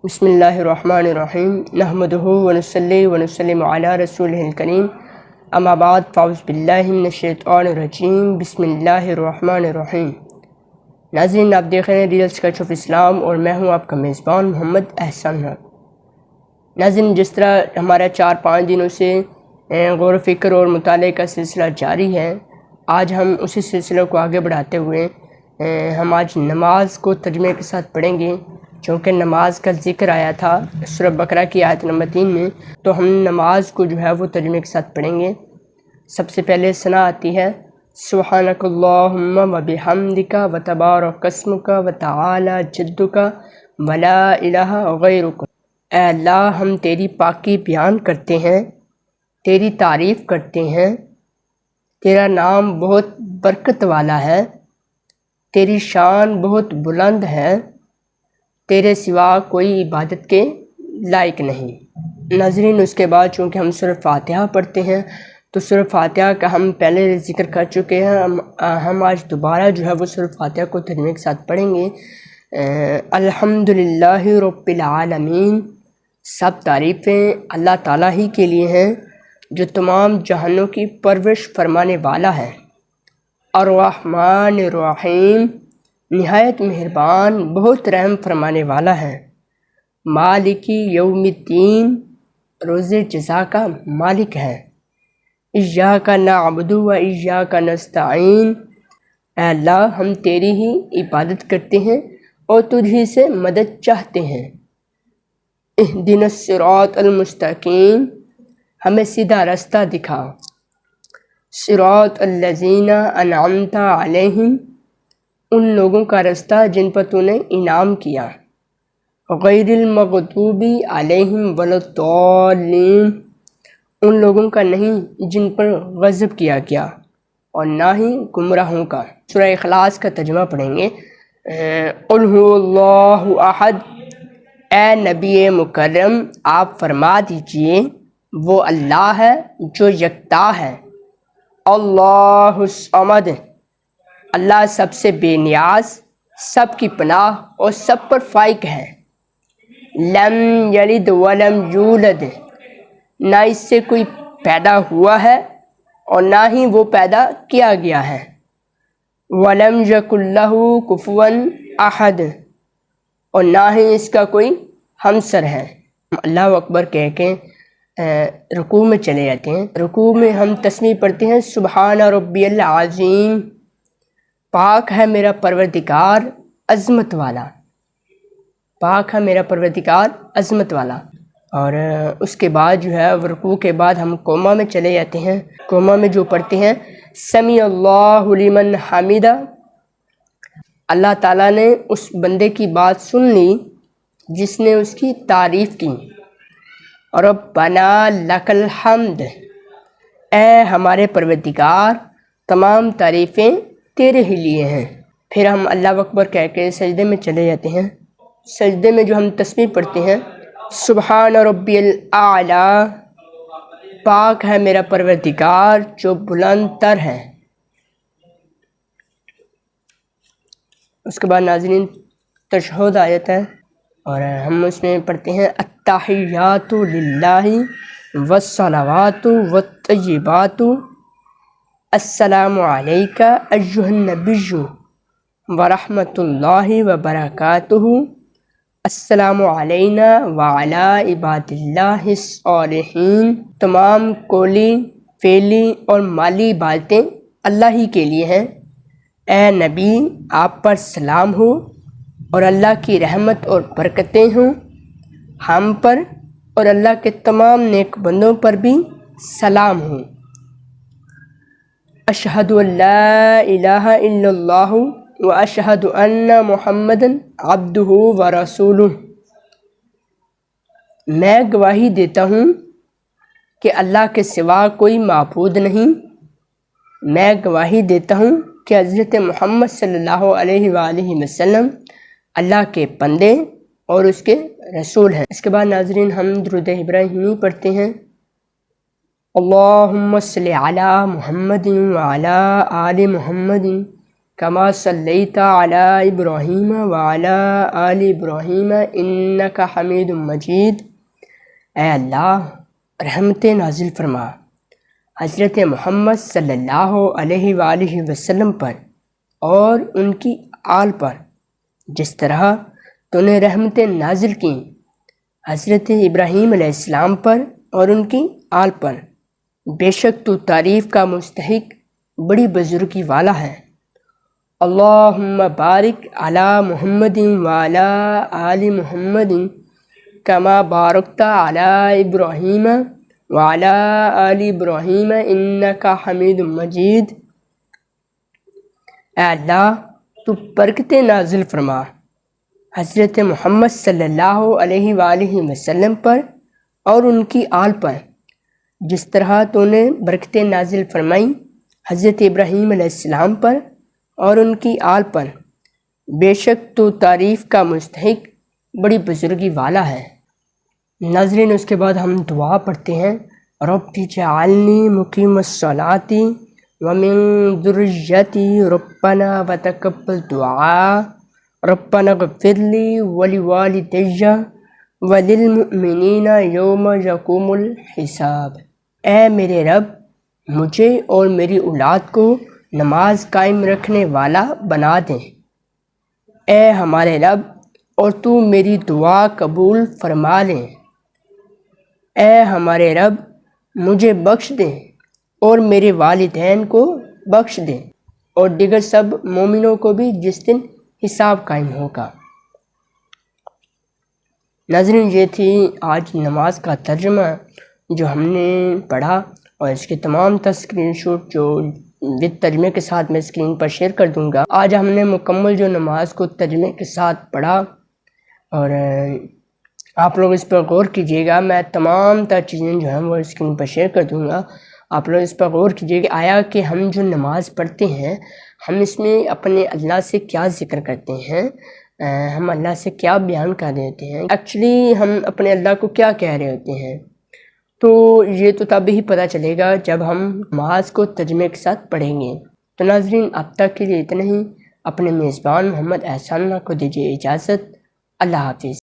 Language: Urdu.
بسم اللہ الرحمن الرحیم نحمدہ ونصلی ونسلم علی رسولہ الکریم اما بعد فاعوذ باللہ من الشیطان الرجیم بسم اللہ الرحمن الرحیم۔ ناظرین، آپ دیکھ رہے ہیں ریئل اسکیچ آف اسلام اور میں ہوں آپ کا میزبان محمد احسان حق۔ ناظرین، جس طرح ہمارا 4-5 دنوں سے غور و فکر اور مطالعے کا سلسلہ جاری ہے، آج ہم اسی سلسلے کو آگے بڑھاتے ہوئے ہم آج نماز کو ترجمے کے ساتھ پڑھیں گے، چونکہ نماز کا ذکر آیا تھا سورہ بقرہ کی آیت نمبر 3 میں، تو ہم نماز کو جو ہے وہ ترجمے کے ساتھ پڑھیں گے۔ سب سے پہلے ثنا آتی ہے سبحانک اللہم و بحمدک و تبارک اسمک و تعالی جدک و لا الہ غیرک۔ اے اللہ، ہم تیری پاکی بیان کرتے ہیں، تیری تعریف کرتے ہیں، تیرا نام بہت برکت والا ہے، تیری شان بہت بلند ہے، تیرے سوا کوئی عبادت کے لائق نہیں۔ ناظرین، اس کے بعد چونکہ ہم سورہ فاتحہ پڑھتے ہیں تو سورہ فاتحہ کا ہم پہلے ذکر کر چکے ہیں، ہم آج دوبارہ جو ہے وہ سورہ فاتحہ کو ترجمے کے ساتھ پڑھیں گے۔ الحمدللہ رب العالمین، سب تعریفیں اللہ تعالیٰ ہی کے لیے ہیں جو تمام جہانوں کی پرورش فرمانے والا ہے۔ الرحمن الرحیم، نہایت مہربان، بہت رحم فرمانے والا ہے۔ مالک یوم الدین، روز جزا کا مالک ہے۔ ایاک نعبد و ایاک نستعین، اے اللہ، ہم تیری ہی عبادت کرتے ہیں اور تجھ ہی سے مدد چاہتے ہیں۔ اہدنا الصراط المستقیم، ہمیں سیدھا رستہ دکھا۔ صراط الذین انعمت علیہم، ان لوگوں کا رستہ جن پر تو نے انعام کیا۔ غیر المغضوب علیہم ولا الضالین، ان لوگوں کا نہیں جن پر غضب کیا گیا اور نہ ہی گمراہوں کا۔ سورہ اخلاص کا ترجمہ پڑھیں گے۔ قل هو اللہ احد، اے نبی مکرم آپ فرما دیجئے وہ اللہ ہے جو یکتا ہے۔ اللہ الصمد، اللہ سب سے بے نیاز، سب کی پناہ اور سب پر فائق ہے۔ لم یلد ولم یولد، نہ اس سے کوئی پیدا ہوا ہے اور نہ ہی وہ پیدا کیا گیا ہے۔ ولم یکن لہ کفوا احد، اور نہ ہی اس کا کوئی ہمسر ہے۔ اللہ اکبر کہہ کے رکوع میں چلے جاتے ہیں۔ رکوع میں ہم تسبیح پڑھتے ہیں سبحان ربی العظیم، پاک ہے میرا پروردگار عظمت والا، پاک ہے میرا پروردگار عظمت والا۔ اور اس کے بعد جو ہے رکوع کے بعد ہم قوما میں چلے جاتے ہیں۔ قوما میں جو پڑھتے ہیں سمیع اللہ لمن حمیدہ، اللہ تعالیٰ نے اس بندے کی بات سن لی جس نے اس کی تعریف کی۔ ربنا لک الحمد، اے ہمارے پروردگار تمام تعریفیں تیرے ہی لیے ہیں۔ پھر ہم اللہ اکبر کہہ کے سجدے میں چلے جاتے ہیں۔ سجدے میں جو ہم تسبیح پڑھتے ہیں سبحان ربی الاعلیٰ، پاک ہے میرا پروردگار جو بلند تر ہے۔ اس کے بعد ناظرین تشہد آ جاتا ہے اور ہم اس میں پڑھتے ہیں التحیات للہ والصلوات والطیبات، السلام علیک ایہا النبی ورحمۃ اللہ وبرکاتہ، السلام علینا وعلی عباد اللہ الصالحین۔ تمام قولی، فعلی اور مالی عبادتیں اللہ ہی کے لیے ہیں۔ اے نبی، آپ پر سلام ہو اور اللہ کی رحمت اور برکتیں ہوں، ہم پر اور اللہ کے تمام نیک بندوں پر بھی سلام ہوں۔ اشہد ان لا الہ الا اللہ واشہد ان محمدا عبدہ ورسولہ، میں گواہی دیتا ہوں کہ اللہ کے سوا کوئی معبود نہیں، میں گواہی دیتا ہوں کہ حضرت محمد صلی اللہ علیہ وآلہ وسلم اللہ کے بندے اور اس کے رسول ہیں۔ اس کے بعد ناظرین ہم درود ابراہیمی پڑھتے ہیں۔ اللہم صلی علی محمد وعلی آل محمد کما صلیت علی ابراہیم وعلی آل ابراہیم انک حمید مجید۔ اے اللہ رحمت نازل فرما حضرت محمد صلی اللہ علیہ وآلہ وسلم پر اور ان کی آل پر، جس طرح تو نے رحمت نازل کی حضرت ابراہیم علیہ السلام پر اور ان کی آل پر۔ بے شک تو تعریف کا مستحق بڑی بزرگی والا ہے۔ اللہم بارک علی محمد وعلی آل محمد کما بارکت علی ابراہیم وعلی آل ابراہیم انک حمید مجید۔ اے اللہ تو برکتیں نازل فرما حضرت محمد صلی اللہ علیہ وآلہ وسلم پر اور ان کی آل پر، جس طرح تو نے برکتیں نازل فرمائی حضرت ابراہیم علیہ السلام پر اور ان کی آل پر۔ بے شک تو تعریف کا مستحق بڑی بزرگی والا ہے۔ ناظرین، اس کے بعد ہم دعا پڑھتے ہیں۔ رب اجعلنی مقیم الصلاۃ ومن ذریتی ربنا وتقبل دعاء ربنا اغفر لی ولوالدی وللمؤمنین یوم یقوم الحساب۔ اے میرے رب، مجھے اور میری اولاد کو نماز قائم رکھنے والا بنا دیں۔ اے ہمارے رب، اور تو میری دعا قبول فرما لیں۔ اے ہمارے رب، مجھے بخش دیں اور میرے والدین کو بخش دیں اور دیگر سب مومنوں کو بھی جس دن حساب قائم ہوگا۔ ناظرین، یہ تھی آج نماز کا ترجمہ جو ہم نے پڑھا، اور اس کے تمام اسکرین شاٹ جو وتھ ترجمے کے ساتھ میں اسکرین پر شیئر کر دوں گا۔ آج ہم نے مکمل جو نماز کو ترجمے کے ساتھ پڑھا، اور آپ لوگ اس پر غور کیجیے گا۔ میں تمام تر چیزیں جو ہیں وہ اسکرین پر شیئر کر دوں گا، آپ لوگ اس پر غور کیجیے کہ آیا کہ ہم جو نماز پڑھتے ہیں ہم اس میں اپنے اللہ سے کیا ذکر کرتے ہیں، ہم اللہ سے کیا بیان کر دیتے ہیں، ایکچولی ہم اپنے اللہ کو کیا کہہ رہے ہوتے ہیں۔ تو یہ تو تب ہی پتہ چلے گا جب ہم نماز کو ترجمے کے ساتھ پڑھیں گے۔ تو ناظرین، اب تک کے لیے اتنا ہی۔ اپنے میزبان محمد احسان اللہ کو دیجیے اجازت۔ اللہ حافظ۔